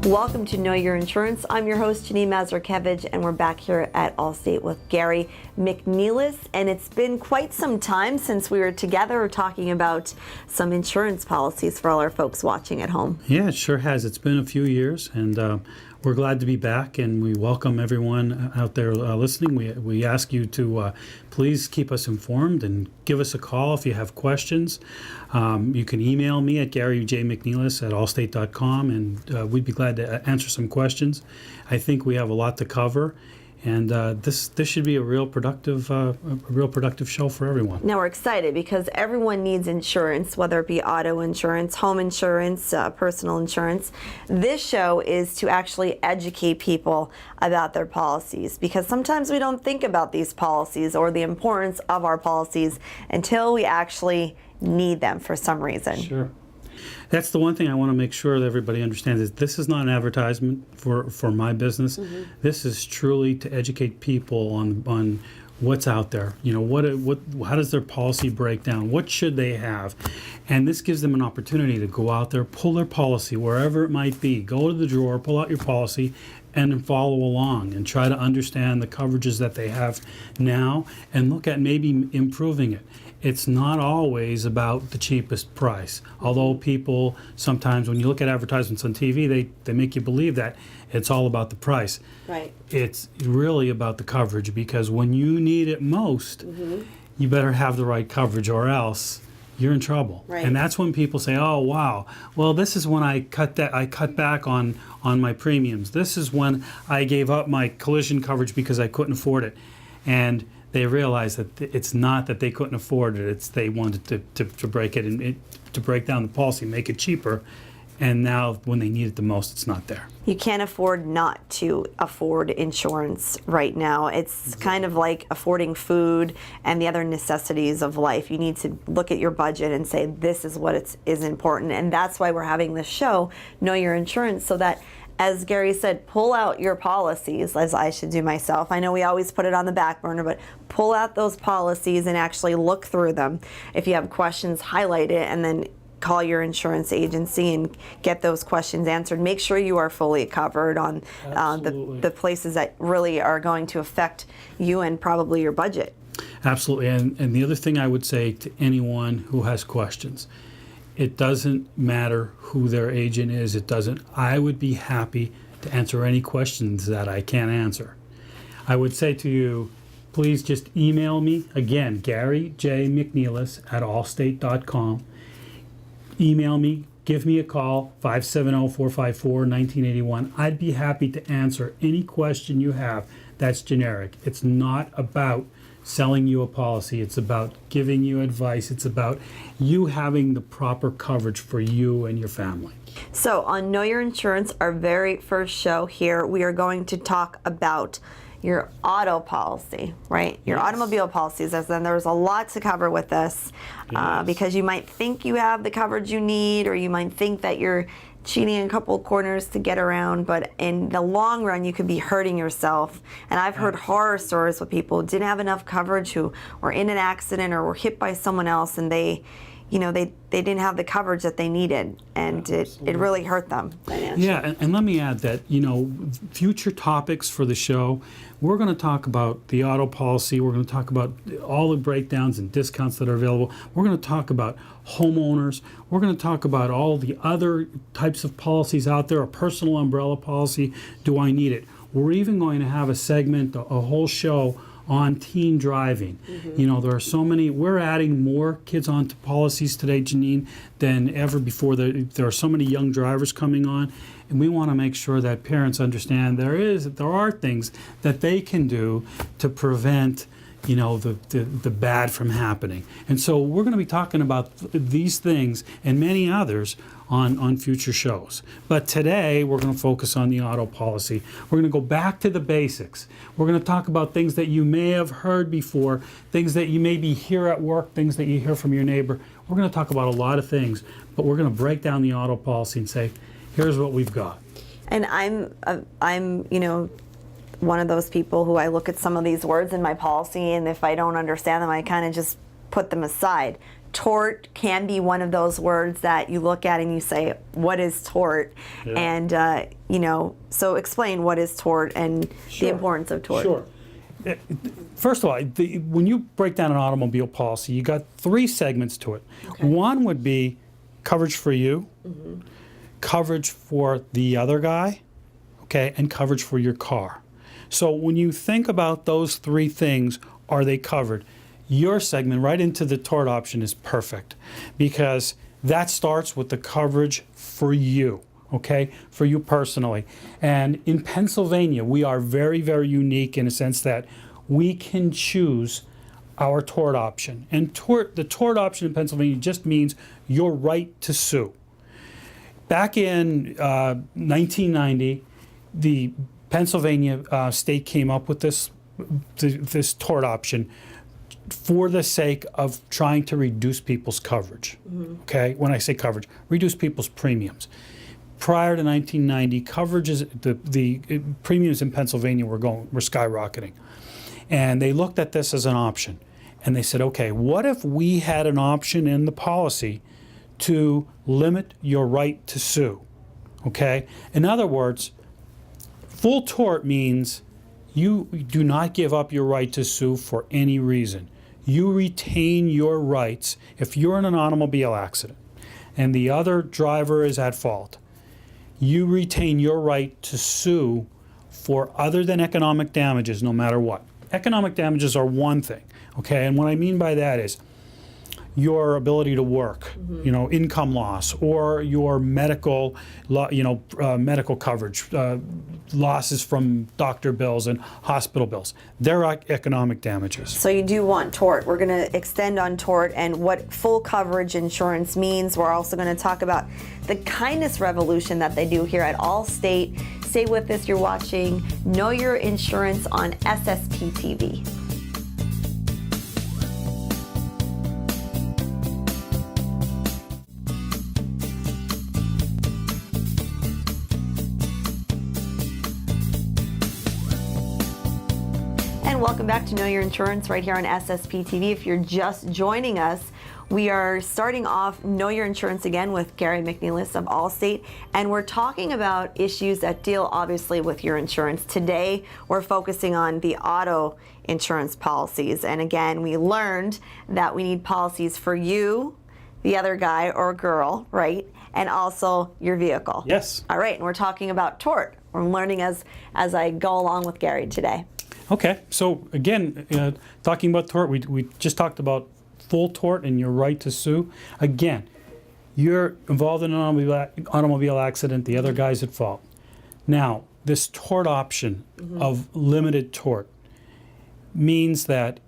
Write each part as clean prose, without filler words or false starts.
Welcome to Know Your Insurance. I'm your host, Jeannine Mazurkiwecz, and we're back here at Allstate with Gary McNealis. And it's been quite some time since we were together talking about some insurance policies for all our folks watching at home. Yeah, it sure has. It's been a few years, and we're glad to be back, and we welcome everyone out there listening. We ask you to please keep us informed and give us a call if you have questions. You can email me at GaryJMcNealis@allstate.com, and we'd be glad to answer some questions. I think we have a lot to cover, and this should be a real productive show for everyone. Now we're excited because everyone needs insurance, whether it be auto insurance, home insurance, personal insurance. This show is to actually educate people about their policies, because sometimes we don't think about these policies or the importance of our policies until we actually need them for some reason. Sure. That's the one thing I want to make sure that everybody understands is this is not an advertisement for my business. Mm-hmm. This is truly to educate people on what's out there. You know, how does their policy break down? What should they have? And this gives them an opportunity to go out there, pull their policy wherever it might be. Go to the drawer, pull out your policy, and follow along and try to understand the coverages that they have now and look at maybe improving it. It's not always about the cheapest price. Although people sometimes, when you look at advertisements on TV, they make you believe that it's all about the price. Right. It's really about the coverage, because when you need it most, mm-hmm. you better have the right coverage or else you're in trouble. Right. And that's when people say, oh, wow, well, this is when I cut back on my premiums. This is when I gave up my collision coverage because I couldn't afford it. And they realize that it's not that they couldn't afford it, it's they wanted to break it and to break down the policy, make it cheaper, and now when they need it the most, it's not there. You can't afford not to afford insurance right now. It's kind of like affording food and the other necessities of life. You need to look at your budget and say, this is what is important, and that's why we're having this show, Know Your Insurance, so that, as Gary said, pull out your policies, as I should do myself. I know we always put it on the back burner, but pull out those policies and actually look through them. If you have questions, highlight it, and then call your insurance agency and get those questions answered. Make sure you are fully covered on the places that really are going to affect you and probably your budget. Absolutely. And the other thing I would say to anyone who has questions, it doesn't matter who their agent is. I would be happy to answer any questions that I can't answer. I would say to you, please just email me. Again, GaryJMcNealis@allstate.com. Email me, give me a call, 570-454-1981. I'd be happy to answer any question you have that's generic. It's not about selling you a policy. It's about giving you advice. It's about you having the proper coverage for you and your family. So on Know Your Insurance, our very first show here, we are going to talk about your auto policy, right? Your automobile policies. And there's a lot to cover with this because you might think you have the coverage you need, or you might think that you're cheating a couple of corners to get around, but in the long run you could be hurting yourself. And I've heard horror stories with people who didn't have enough coverage, who were in an accident or were hit by someone else, and they didn't have the coverage that they needed, and it really hurt them financially. Yeah, and let me add that, future topics for the show, we're going to talk about the auto policy. We're going to talk about all the breakdowns and discounts that are available. We're going to talk about homeowners. We're going to talk about all the other types of policies out there, a personal umbrella policy. Do I need it? We're even going to have a segment, a whole show on teen driving. Mm-hmm. There are so many. We're adding more kids onto policies today, Jeannine, than ever before. There are so many young drivers coming on, and we want to make sure that parents understand there are things that they can do to prevent the bad from happening. And so we're going to be talking about these things and many others on future shows. But today we're going to focus on the auto policy. We're going to go back to the basics. We're going to talk about things that you may have heard before, things that you maybe hear at work, things that you hear from your neighbor. We're going to talk about a lot of things, but we're going to break down the auto policy and say, here's what we've got. And I'm one of those people who I look at some of these words in my policy, and if I don't understand them, I kind of just put them aside. Tort can be one of those words that you look at and you say, what is tort? Yeah. And, so explain what is tort and the importance of tort. Sure. First of all, when you break down an automobile policy, you got 3 segments to it. Okay. One would be coverage for you, coverage for the other guy, okay, and coverage for your car. So when you think about those 3 things, are they covered? Your segment right into the tort option is perfect because that starts with the coverage for you, okay, for you personally. And in Pennsylvania, we are very, very unique in a sense that we can choose our tort option. And the tort option in Pennsylvania just means your right to sue. Back in 1990, the Pennsylvania state came up with this tort option for the sake of trying to reduce people's coverage. Okay, when I say coverage, reduce people's premiums. Prior to 1990, the premiums in Pennsylvania were skyrocketing, and they looked at this as an option, and they said, okay, what if we had an option in the policy to limit your right to sue? Okay, in other words, full tort means you do not give up your right to sue for any reason. You retain your rights if you're in an automobile accident and the other driver is at fault. You retain your right to sue for other than economic damages, no matter what. Economic damages are one thing, okay? And what I mean by that is your ability to work, income loss, or your medical, medical coverage, losses from doctor bills and hospital bills. They're economic damages. So you do want tort. We're going to extend on tort and what full coverage insurance means. We're also going to talk about the kindness revolution that they do here at Allstate. Stay with us. You're watching Know Your Insurance on SSP TV. Welcome back to Know Your Insurance right here on SSP TV. If you're just joining us, we are starting off Know Your Insurance again with Gary McNealis of Allstate, and we're talking about issues that deal obviously with your insurance. Today, we're focusing on the auto insurance policies, and again, we learned that we need policies for you, the other guy or girl, right, and also your vehicle. Yes. All right, and we're talking about tort. We're learning as I go along with Gary today. Okay, so again, talking about tort, we just talked about full tort and your right to sue. Again, you're involved in an automobile accident, the other guy's at fault. Now, this tort option of limited tort means that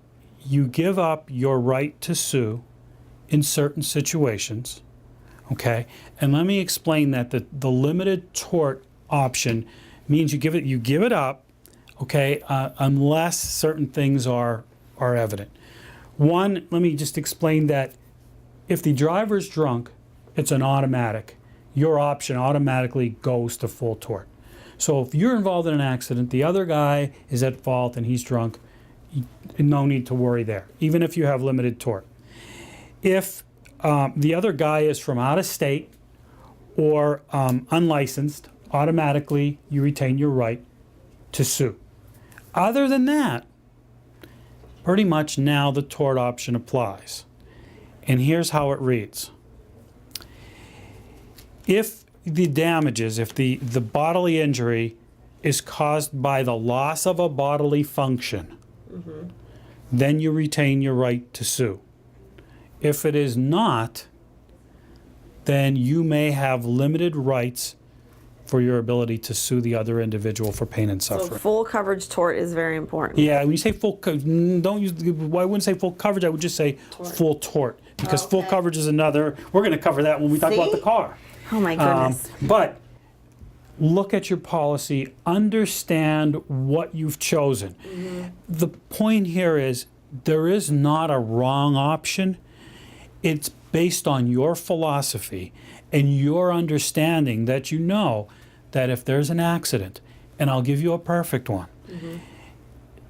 you give up your right to sue in certain situations, okay? And let me explain that the limited tort option means you give it up, okay, unless certain things are evident. One, let me just explain that if the driver's drunk, it's an automatic. Your option automatically goes to full tort. So if you're involved in an accident, the other guy is at fault and he's drunk, no need to worry there, even if you have limited tort. If the other guy is from out of state or unlicensed, automatically you retain your right to sue. Other than that, pretty much now the tort option applies. And here's how it reads. If the damages, if the bodily injury is caused by the loss of a bodily function, then you retain your right to sue. If it is not, then you may have limited rights for your ability to sue the other individual for pain and So suffering. full coverage tort is very important. Yeah, when you say full, don't use. Well, I wouldn't say full coverage. I would just say full tort, because full Okay. coverage is another. We're going to cover that when we talk about the See? car. Oh my goodness. But look at your policy. Understand what you've chosen. The point here is there is not a wrong option. It's based on your philosophy and your understanding that you know that if there's an accident, and I'll give you a perfect one.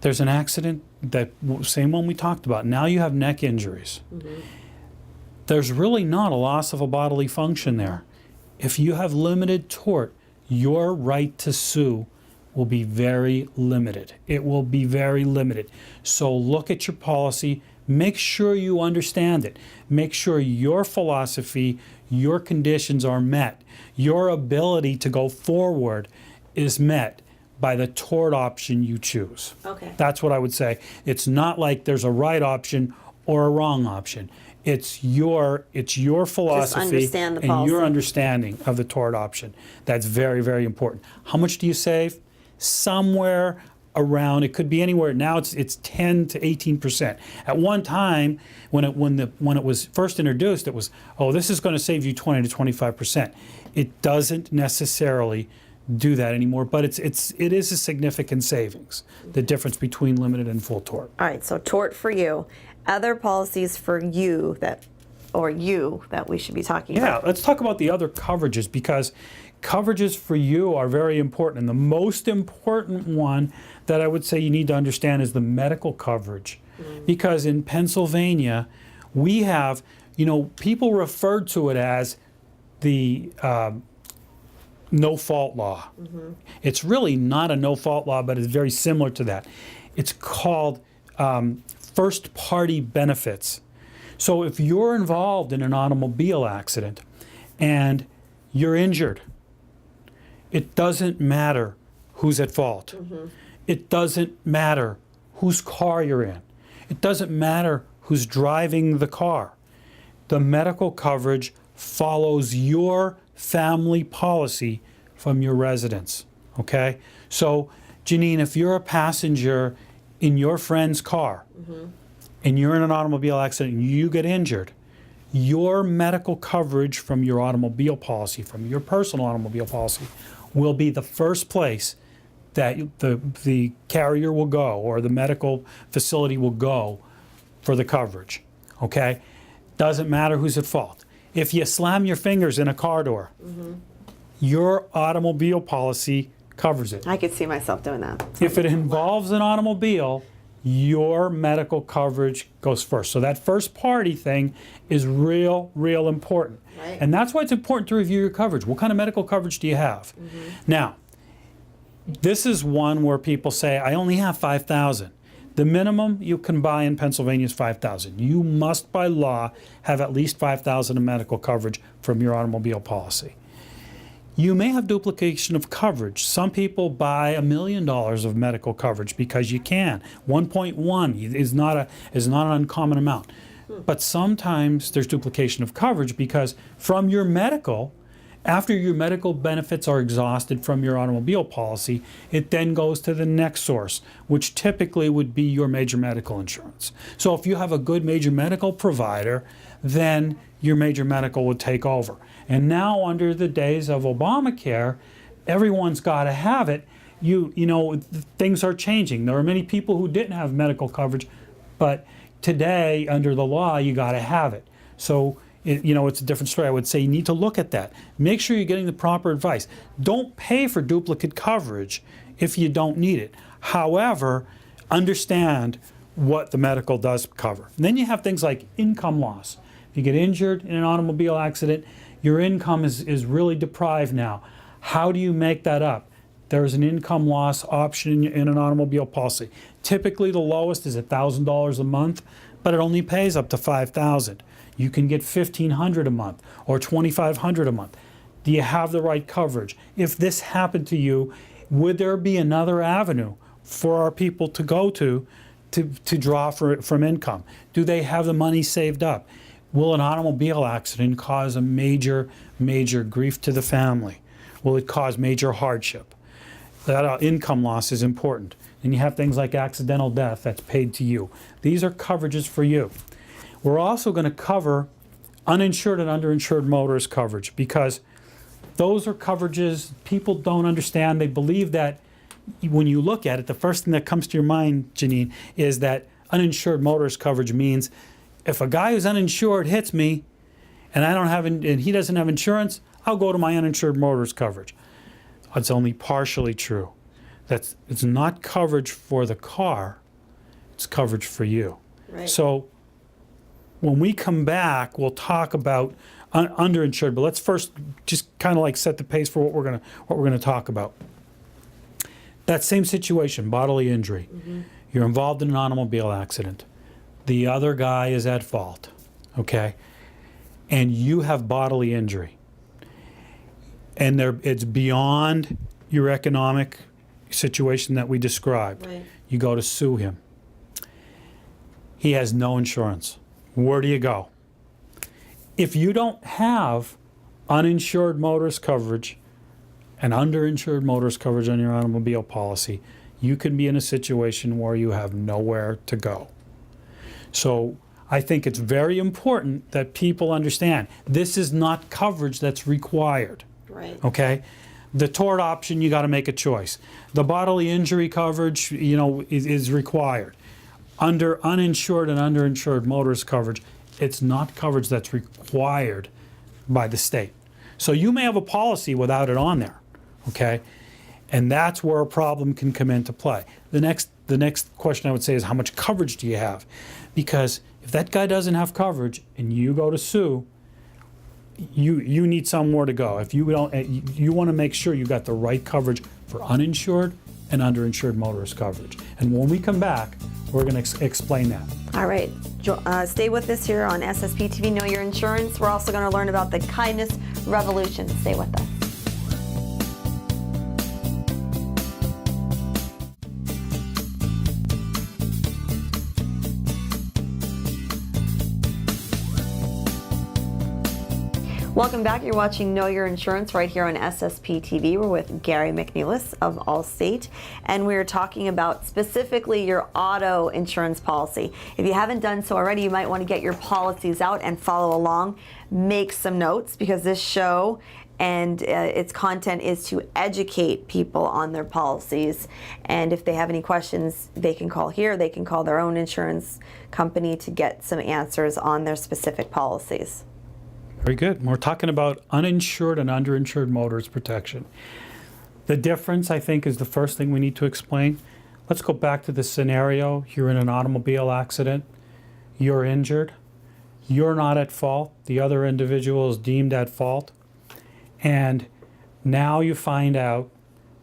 There's an accident, that same one we talked about. Now you have neck injuries. There's really not a loss of a bodily function there. If you have limited tort, your right to sue will be very limited. It will be very limited. So look at your policy. Make sure you understand it. Make sure your philosophy, your conditions are met. Your ability to go forward is met by the tort option you choose. Okay. That's what I would say. It's not like there's a right option or a wrong option. It's your philosophy understand the and policy. your understanding of the tort option. That's very, very important. How much do you save? Somewhere around, it could be anywhere. Now it's 10 to 18%. At one time, when it was first introduced, it was, oh, this is going to save you 20 to 25%. It doesn't necessarily do that anymore, but it is a significant savings. The difference between limited and full tort. All right, so tort for you. Other policies for you that we should be talking Yeah, about. let's talk about the other coverages, because coverages for you are very important. And the most important one that I would say you need to understand is the medical coverage. Because in Pennsylvania, we have, people referred to it as the no-fault law. It's really not a no-fault law, but it's very similar to that. It's called first-party benefits. So if you're involved in an automobile accident and you're injured, it doesn't matter who's at fault. It doesn't matter whose car you're in. It doesn't matter who's driving the car. The medical coverage follows your family policy from your residence, okay? So, Jeannine, if you're a passenger in your friend's car and you're in an automobile accident and you get injured, your medical coverage from your automobile policy, from your personal automobile policy, will be the first place that the carrier will go, or the medical facility will go for the coverage, okay? Doesn't matter who's at fault. If you slam your fingers in a car door, your automobile policy covers it. I could see myself doing that. If it involves an automobile, your medical coverage goes first. So that first party thing is real important. Right. And that's why it's important to review your coverage. What kind of medical coverage do you have? Now, this is one where people say, I only have 5,000. The minimum you can buy in Pennsylvania is 5,000. You must, by law, have at least 5,000 in medical coverage from your automobile policy. You may have duplication of coverage. Some people buy $1 million of medical coverage because you can. 1.1 is not an uncommon amount. But sometimes there's duplication of coverage because from your medical, after your medical benefits are exhausted from your automobile policy, it then goes to the next source, which typically would be your major medical insurance. So if you have a good major medical provider, then your major medical would take over. And now, under the days of Obamacare, everyone's got to have it. You know, things are changing. There are many people who didn't have medical coverage, but today, under the law, you got to have it. So, it's a different story. I would say you need to look at that. Make sure you're getting the proper advice. Don't pay for duplicate coverage if you don't need it. However, understand what the medical does cover. And then you have things like income loss. If you get injured in an automobile accident, your income is really deprived now. How do you make that up? There's an income loss option in an automobile policy. Typically, the lowest is $1,000 a month, but it only pays up to $5,000. You can get $1,500 a month or $2,500 a month. Do you have the right coverage? If this happened to you, would there be another avenue for our people to go to draw from income? Do they have the money saved up? Will an automobile accident cause a major grief to the family? Will it cause major hardship? That income loss is important. And you have things like accidental death that's paid to you. These are coverages for you. We're also going to cover uninsured and underinsured motorist coverage, because those are coverages people don't understand. They believe that when you look at it, the first thing that comes to your mind, Jeannine, is that uninsured motorist coverage means if a guy who's uninsured hits me and I don't have, and he doesn't have insurance, I'll go to my uninsured motorist coverage. It's only partially true. It's not coverage for the car, it's coverage for you. Right. So when we come back, we'll talk about underinsured, but let's first just kind of like set the pace for what we're gonna talk about. That same situation, bodily injury. You're involved in an automobile accident. The other guy is at fault, okay? And you have bodily injury. And it's beyond your economic situation that we described. Right. You go to sue him. He has no insurance. Where do you go? If you don't have uninsured motorist coverage and underinsured motorist coverage on your automobile policy, you can be in a situation where you have nowhere to go. So I think it's very important that people understand this is not coverage that's required. Right. Okay? The tort option, you got to make a choice. The bodily injury coverage, is required. Under uninsured and underinsured motorist coverage, it's not coverage that's required by the state. So you may have a policy without it on there, okay? And that's where a problem can come into play. The next question I would say is, how much coverage do you have? Because if that guy doesn't have coverage and you go to sue, you need somewhere to go. If you don't, you want to make sure you got the right coverage for uninsured and underinsured motorist coverage. And when we come back, we're going to explain that. All right. Stay with us here on SSP TV Know Your Insurance. We're also going to learn about the kindness revolution. Stay with us. Welcome back. You're watching Know Your Insurance right here on SSP TV. We're with Gary McNealis of Allstate, and we're talking about specifically your auto insurance policy. If you haven't done so already, you might want to get your policies out and follow along. Make some notes, because this show and its content is to educate people on their policies. And if they have any questions, they can call here. They can call their own insurance company to get some answers on their specific policies. Very good. We're talking about uninsured and underinsured motorist protection. The difference, I think, is the first thing we need to explain. Let's go back to the scenario. You're in an automobile accident. You're injured. You're not at fault. The other individual is deemed at fault. And now you find out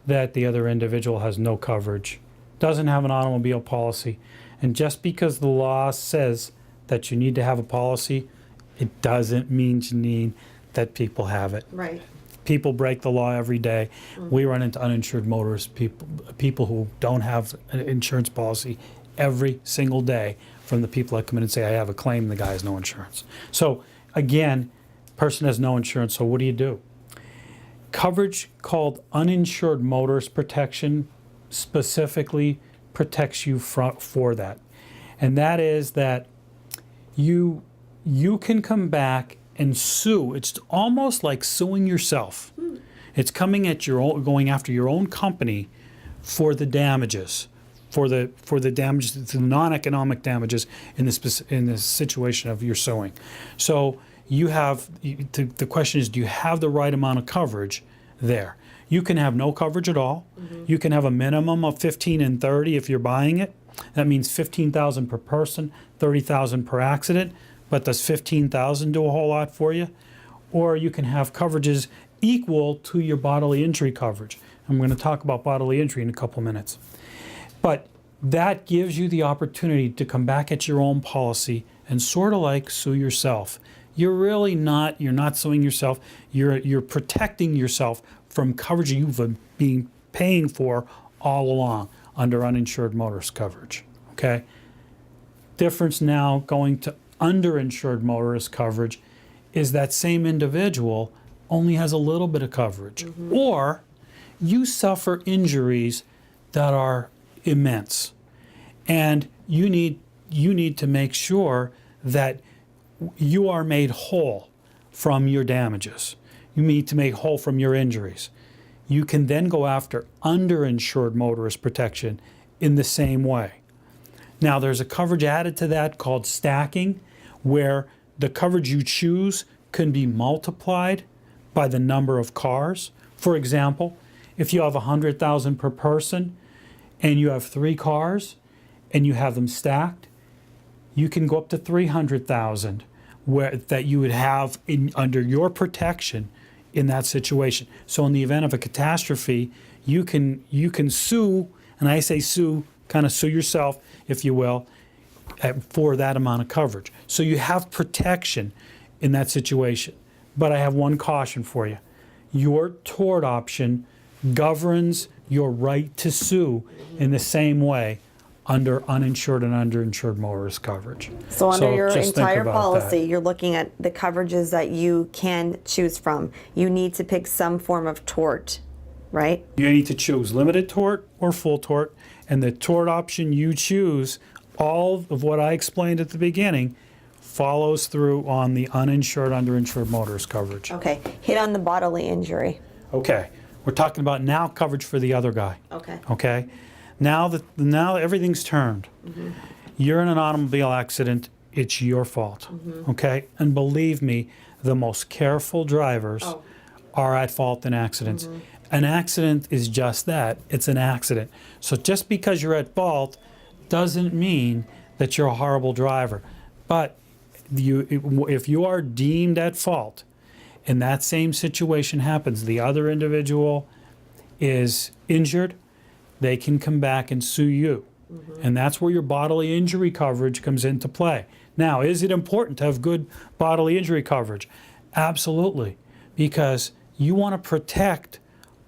that the other individual has no coverage, doesn't have an automobile policy. And just because the law says that you need to have a policy, it doesn't mean, Jeannine, that people have it. Right. People break the law every day. We run into uninsured motorists, people who don't have an insurance policy every single day, from the people that come in and say, I have a claim, the guy has no insurance. So again, person has no insurance, so what do you do? Coverage called uninsured motorist protection specifically protects you for that. And that is that you can come back and sue. It's almost like suing yourself. It's coming at going after your own company for the damages, for the damages, the non-economic damages in this situation of your suing. So the question is, do you have the right amount of coverage there? You can have no coverage at all. You can have a minimum of 15 and 30 if you're buying it. That means $15,000 per person, $30,000 per accident. But does $15,000 do a whole lot for you? Or you can have coverages equal to your bodily injury coverage. I'm going to talk about bodily injury in a couple minutes. But that gives you the opportunity to come back at your own policy and sort of like sue yourself. You're not suing yourself. You're protecting yourself from coverage you've been paying for all along under uninsured motorist coverage. Okay? Difference now going to underinsured motorist coverage is that same individual only has a little bit of coverage, or you suffer injuries that are immense, and you need to make sure that you are made whole from your damages. You need to make whole from your injuries. You can then go after underinsured motorist protection in the same way. Now, there's a coverage added to that called stacking, where the coverage you choose can be multiplied by the number of cars. For example, if you have 100,000 per person and you have 3 cars and you have them stacked, you can go up to 300,000 that you would have under your protection in that situation. So in the event of a catastrophe, you can sue, and I say sue, kind of sue yourself, if you will, for that amount of coverage. So you have protection in that situation. But I have one caution for you. Your tort option governs your right to sue in the same way under uninsured and underinsured motorist coverage. So under your just think entire about policy, that. you're looking at the coverages that you can choose from. You need to pick some form of tort, right? You need to choose limited tort or full tort, and the tort option you choose, all of what I explained at the beginning, follows through on the uninsured, underinsured motorist coverage. Okay, hit on the bodily injury. Okay, we're talking about now coverage for the other guy. Okay. Okay, now everything's turned. You're in an automobile accident. It's your fault. Okay, and believe me, the most careful drivers are at fault in accidents. An accident is just that. It's an accident. So just because you're at fault doesn't mean that you're a horrible driver. But if you are deemed at fault and that same situation happens, the other individual is injured, they can come back and sue you. And that's where your bodily injury coverage comes into play. Now, is it important to have good bodily injury coverage? Absolutely, because you want to protect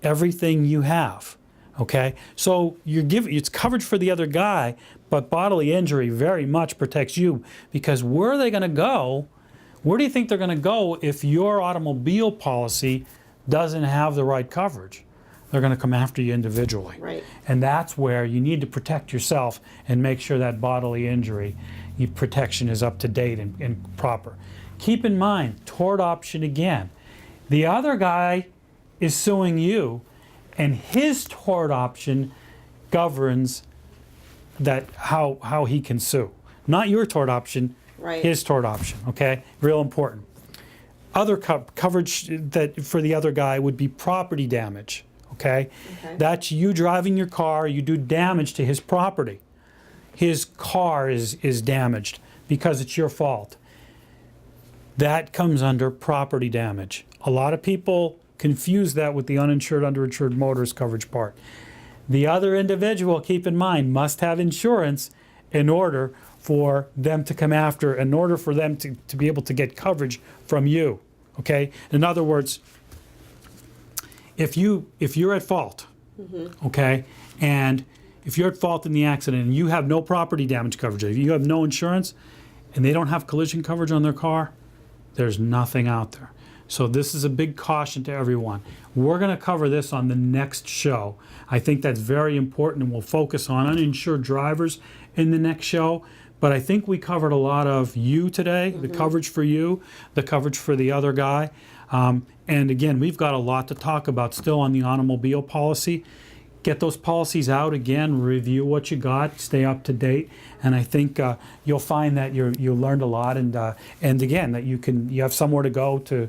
everything you have. Okay, so it's coverage for the other guy, but bodily injury very much protects you, because where are they going to go? Where do you think they're going to go if your automobile policy doesn't have the right coverage? They're going to come after you individually. Right. And that's where you need to protect yourself and make sure that bodily injury protection is up to date and proper. Keep in mind, tort option again. The other guy is suing you, and his tort option governs that how he can sue. Not your tort option, Right. his tort option, okay? Real important. Other coverage that for the other guy would be property damage, okay? That's you driving your car, you do damage to his property. His car is damaged because it's your fault. That comes under property damage. A lot of people confuse that with the uninsured, underinsured motorist coverage part. The other individual, keep in mind, must have insurance in order for them to come after, in order for them to be able to get coverage from you, okay? In other words, if you're at fault, okay, and if you're at fault in the accident and you have no property damage coverage, if you have no insurance and they don't have collision coverage on their car, there's nothing out there. So this is a big caution to everyone. We're going to cover this on the next show. I think that's very important, and we'll focus on uninsured drivers in the next show. But I think we covered a lot of you today, the coverage for you, the coverage for the other guy. And again, we've got a lot to talk about still on the automobile policy. Get those policies out again, review what you got, stay up to date, and I think you'll find that you learned a lot, and again that you have somewhere to go to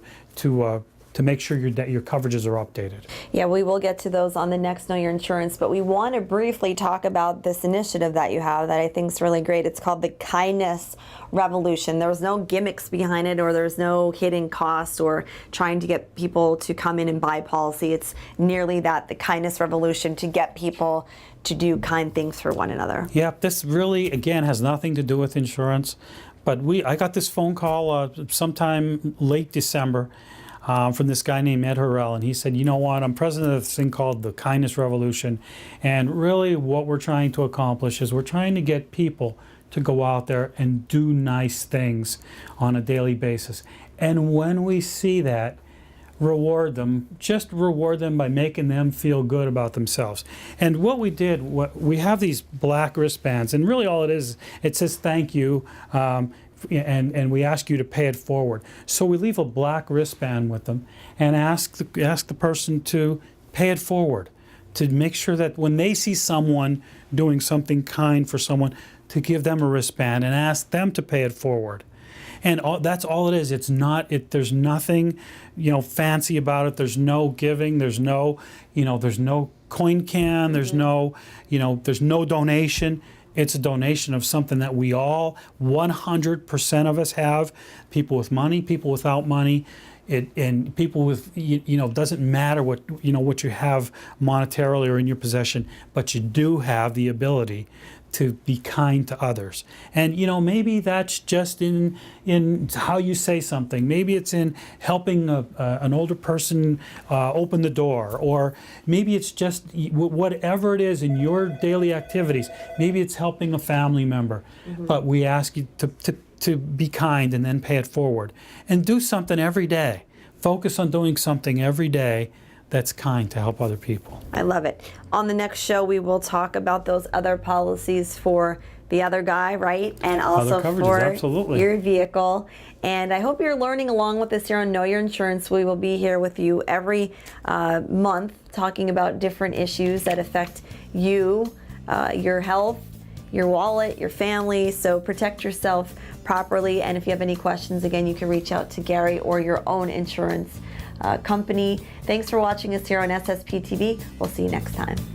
make sure your coverages are updated. Yeah, we will get to those on the next Know Your Insurance, but we want to briefly talk about this initiative that you have that I think is really great. It's called the Kindness Revolution. There's no gimmicks behind it, or there's no hidden costs or trying to get people to come in and buy policy. It's nearly that, the Kindness Revolution, to get people to do kind things for one another. Yeah, this really, again, has nothing to do with insurance, but I got this phone call sometime late December from this guy named Ed Harrell, and he said, you know what, I'm president of this thing called the Kindness Revolution, and really what we're trying to accomplish is we're trying to get people to go out there and do nice things on a daily basis. And when we see that, reward them. Just reward them by making them feel good about themselves. And what we did, we have these black wristbands, and really all it is, it says thank you, and we ask you to pay it forward. So we leave a black wristband with them and ask the person to pay it forward, to make sure that when they see someone doing something kind for someone, to give them a wristband and ask them to pay it forward. And that's all it is. It's not. There's nothing, fancy about it. There's no giving. There's no, there's no coin can. There's no, there's no donation. It's a donation of something that we all, 100% of us have. People with money, people without money, and people with, doesn't matter what you have monetarily or in your possession, but you do have the ability to be kind to others. And maybe that's just in how you say something. Maybe it's in helping an older person open the door, or maybe it's just whatever it is in your daily activities. Maybe it's helping a family member. But we ask you to be kind and then pay it forward. And do something every day. Focus on doing something every day that's kind to help other people. I love it. On the next show, we will talk about those other policies for the other guy, right? And also for absolutely. Your vehicle. And I hope you're learning along with us here on Know Your Insurance. We will be here with you every month talking about different issues that affect you, your health, your wallet, your family. So protect yourself properly. And if you have any questions, again, you can reach out to Gary or your own insurance company. Thanks for watching us here on SSP TV. We'll see you next time.